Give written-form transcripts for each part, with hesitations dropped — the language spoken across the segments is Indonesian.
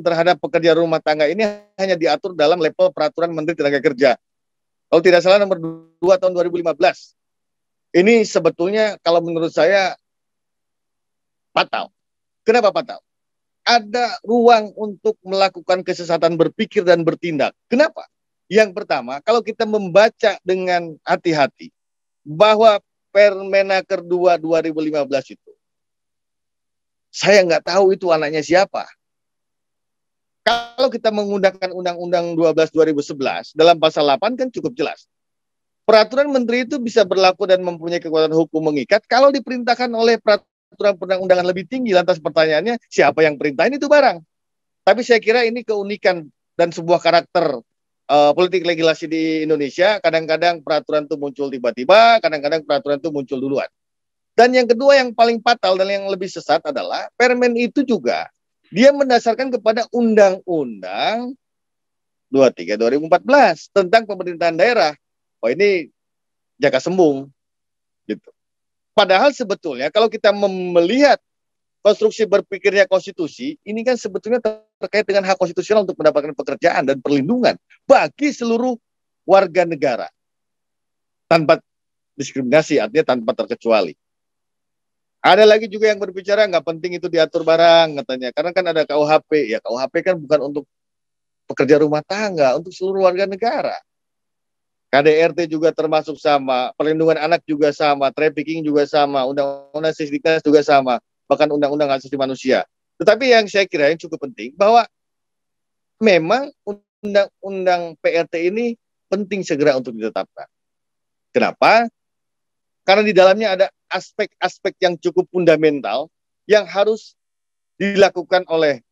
terhadap pekerja rumah tangga ini hanya diatur dalam level peraturan Menteri Tenaga Kerja. Kalau tidak salah nomor 2 tahun 2015. Ini sebetulnya kalau menurut saya fatal. Kenapa fatal? Ada ruang untuk melakukan kesesatan berpikir dan bertindak. Kenapa? Yang pertama, kalau kita membaca dengan hati-hati bahwa Permenaker 2 2015 itu, saya nggak tahu itu anaknya siapa. Kalau kita menggunakan Undang-Undang 12 2011, dalam pasal 8 kan cukup jelas. Peraturan menteri itu bisa berlaku dan mempunyai kekuatan hukum mengikat kalau diperintahkan oleh peraturan perundang-undangan lebih tinggi. Lantas pertanyaannya, siapa yang perintahin itu barang? Tapi saya kira ini keunikan dan sebuah karakter politik legislasi di Indonesia. Kadang-kadang peraturan itu muncul tiba-tiba, kadang-kadang peraturan itu muncul duluan. Dan yang kedua yang paling fatal dan yang lebih sesat adalah Permen itu juga dia mendasarkan kepada Undang-Undang 23 2014 tentang pemerintahan daerah. Oh, ini jaka sembung gitu. Padahal sebetulnya kalau kita melihat konstruksi berpikirnya konstitusi, ini kan sebetulnya terkait dengan hak konstitusional untuk mendapatkan pekerjaan dan perlindungan bagi seluruh warga negara tanpa diskriminasi, artinya tanpa terkecuali. Ada lagi juga yang berbicara nggak penting itu diatur barang katanya, karena kan ada KUHP. Ya KUHP kan bukan untuk pekerja rumah tangga, untuk seluruh warga negara. KDRT juga termasuk sama, perlindungan anak juga sama, trafficking juga sama, undang-undang sisdiknas juga sama, bahkan undang-undang hak asasi manusia. Tetapi yang saya kira yang cukup penting bahwa memang undang-undang PRT ini penting segera untuk ditetapkan. Kenapa? Karena di dalamnya ada aspek-aspek yang cukup fundamental yang harus dilakukan oleh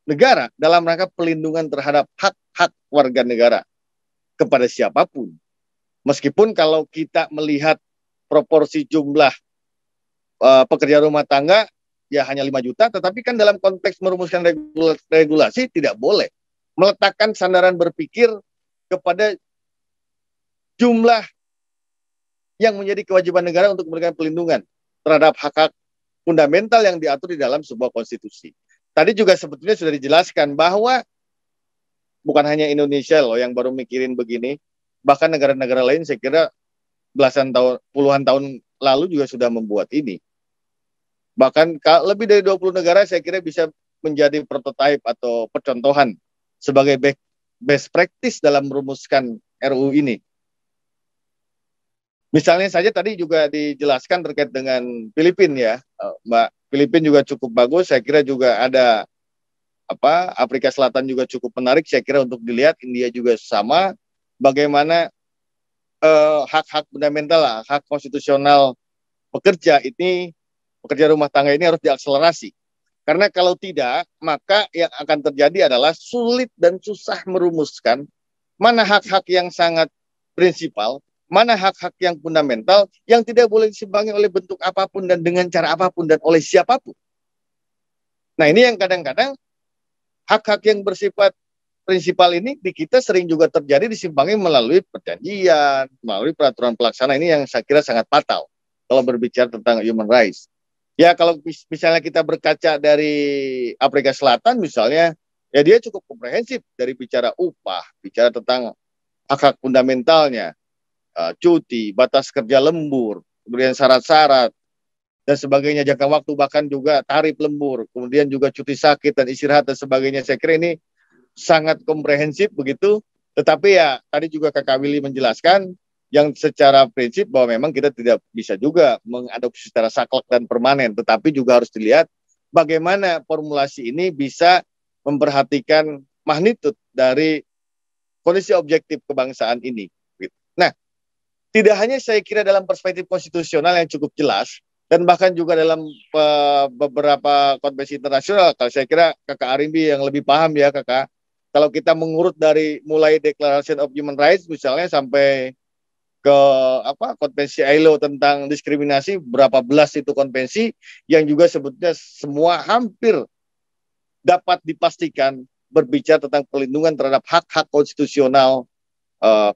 negara dalam rangka pelindungan terhadap hak-hak warga negara kepada siapapun. Meskipun kalau kita melihat proporsi jumlah pekerja rumah tangga ya hanya 5 juta, tetapi kan dalam konteks merumuskan regulasi tidak boleh meletakkan sandaran berpikir kepada jumlah yang menjadi kewajiban negara untuk memberikan pelindungan terhadap hak-hak fundamental yang diatur di dalam sebuah konstitusi. Tadi juga sebetulnya sudah dijelaskan bahwa bukan hanya Indonesia loh yang baru mikirin begini, bahkan negara-negara lain saya kira belasan tahun, puluhan tahun lalu juga sudah membuat ini. Bahkan lebih dari 20 negara saya kira bisa menjadi prototipe atau percontohan sebagai best practice dalam merumuskan RUU ini. Misalnya saja tadi juga dijelaskan terkait dengan Filipina ya, Mbak. Filipina juga cukup bagus. Saya kira juga ada Afrika Selatan juga cukup menarik. Saya kira untuk dilihat. India juga sama. Bagaimana hak-hak fundamental, hak konstitusional pekerja rumah tangga ini harus diakselerasi. Karena kalau tidak, maka yang akan terjadi adalah sulit dan susah merumuskan mana hak-hak yang sangat prinsipal, mana hak-hak yang fundamental yang tidak boleh disebangi oleh bentuk apapun dan dengan cara apapun dan oleh siapapun. Nah ini yang kadang-kadang hak-hak yang bersifat prinsipal ini di kita sering juga terjadi disimpangi melalui perjanjian, melalui peraturan pelaksana. Ini yang saya kira sangat fatal kalau berbicara tentang human rights. Ya kalau misalnya kita berkaca dari Afrika Selatan misalnya, ya dia cukup komprehensif dari bicara upah, bicara tentang hak-hak fundamentalnya, cuti, batas kerja lembur, kemudian syarat-syarat, dan sebagainya, jangka waktu, bahkan juga tarif lembur, kemudian juga cuti sakit dan istirahat dan sebagainya. Saya kira ini sangat komprehensif begitu, tetapi ya tadi juga Kakak Willy menjelaskan yang secara prinsip bahwa memang kita tidak bisa juga mengadopsi secara saklek dan permanen, tetapi juga harus dilihat bagaimana formulasi ini bisa memperhatikan magnitude dari kondisi objektif kebangsaan ini. Nah, tidak hanya saya kira dalam perspektif konstitusional yang cukup jelas, dan bahkan juga dalam beberapa konvensi internasional, kalau saya kira Kakak Arimbi yang lebih paham ya Kakak, kalau kita mengurut dari mulai Declaration of Human Rights misalnya sampai ke konvensi ILO tentang diskriminasi, berapa belas itu konvensi yang juga sebetulnya semua hampir dapat dipastikan berbicara tentang perlindungan terhadap hak-hak konstitusional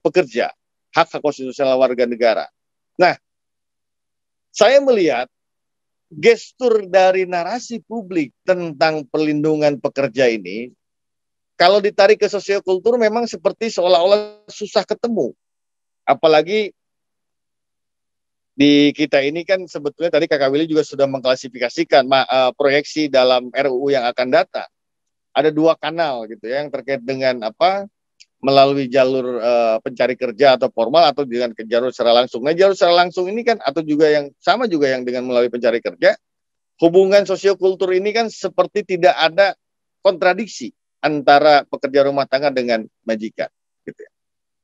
pekerja, hak-hak konstitusional warga negara. Nah, saya melihat gestur dari narasi publik tentang perlindungan pekerja ini Kalau ditarik ke sosiokultur memang seperti seolah-olah susah ketemu. Apalagi di kita ini kan sebetulnya tadi Kakak Willy juga sudah mengklasifikasikan proyeksi dalam RUU yang akan datang. Ada dua kanal gitu ya, yang terkait dengan apa, melalui jalur pencari kerja atau formal atau dengan ke jalur secara langsung. Nah, jalur secara langsung ini kan atau juga yang sama juga yang dengan melalui pencari kerja, hubungan sosiokultur ini kan seperti tidak ada kontradiksi antara pekerja rumah tangga dengan majikan gitu ya.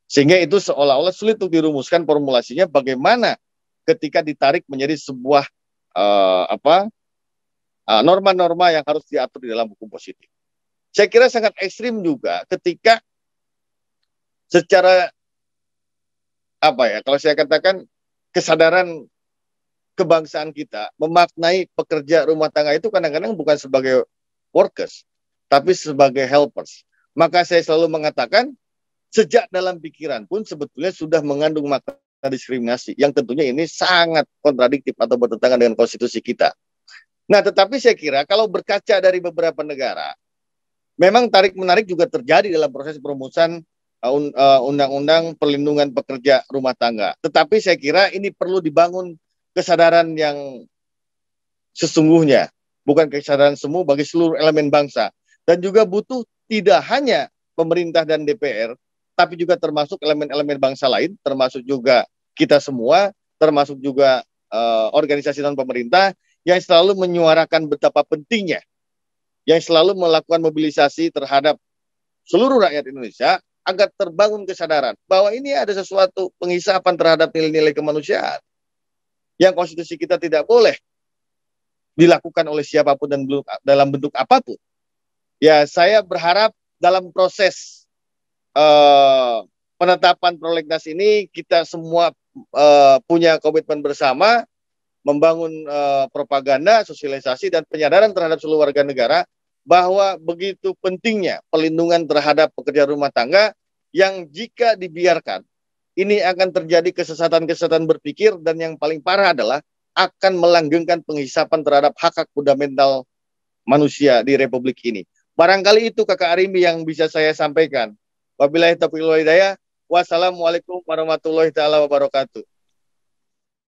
Sehingga itu seolah-olah sulit untuk dirumuskan formulasinya bagaimana ketika ditarik menjadi sebuah norma-norma yang harus diatur di dalam hukum positif. Saya kira sangat ekstrim juga ketika secara kalau saya katakan kesadaran kebangsaan kita memaknai pekerja rumah tangga itu kadang-kadang bukan sebagai workers, tapi sebagai helpers. Maka saya selalu mengatakan sejak dalam pikiran pun sebetulnya sudah mengandung makna diskriminasi yang tentunya ini sangat kontradiktif atau bertentangan dengan konstitusi kita. Nah, tetapi saya kira kalau berkaca dari beberapa negara, memang tarik-menarik juga terjadi dalam proses perumusan undang-undang perlindungan pekerja rumah tangga. Tetapi saya kira ini perlu dibangun kesadaran yang sesungguhnya, bukan kesadaran semu bagi seluruh elemen bangsa. Dan juga butuh tidak hanya pemerintah dan DPR, tapi juga termasuk elemen-elemen bangsa lain, termasuk juga kita semua, termasuk juga organisasi non-pemerintah yang selalu menyuarakan betapa pentingnya, yang selalu melakukan mobilisasi terhadap seluruh rakyat Indonesia agar terbangun kesadaran bahwa ini ada sesuatu pengisapan terhadap nilai-nilai kemanusiaan yang konstitusi kita tidak boleh dilakukan oleh siapapun dan dalam bentuk apapun. Ya, saya berharap dalam proses penetapan prolegnas ini kita semua punya komitmen bersama membangun propaganda, sosialisasi, dan penyadaran terhadap seluruh warga negara bahwa begitu pentingnya pelindungan terhadap pekerja rumah tangga yang jika dibiarkan, ini akan terjadi kesesatan-kesesatan berpikir dan yang paling parah adalah akan melanggengkan penghisapan terhadap hak-hak fundamental manusia di Republik ini. Barangkali itu Kakak Arimi yang bisa saya sampaikan. Wabillahi taufiq wal hidayah. Wassalamualaikum warahmatullahi taala wabarakatuh.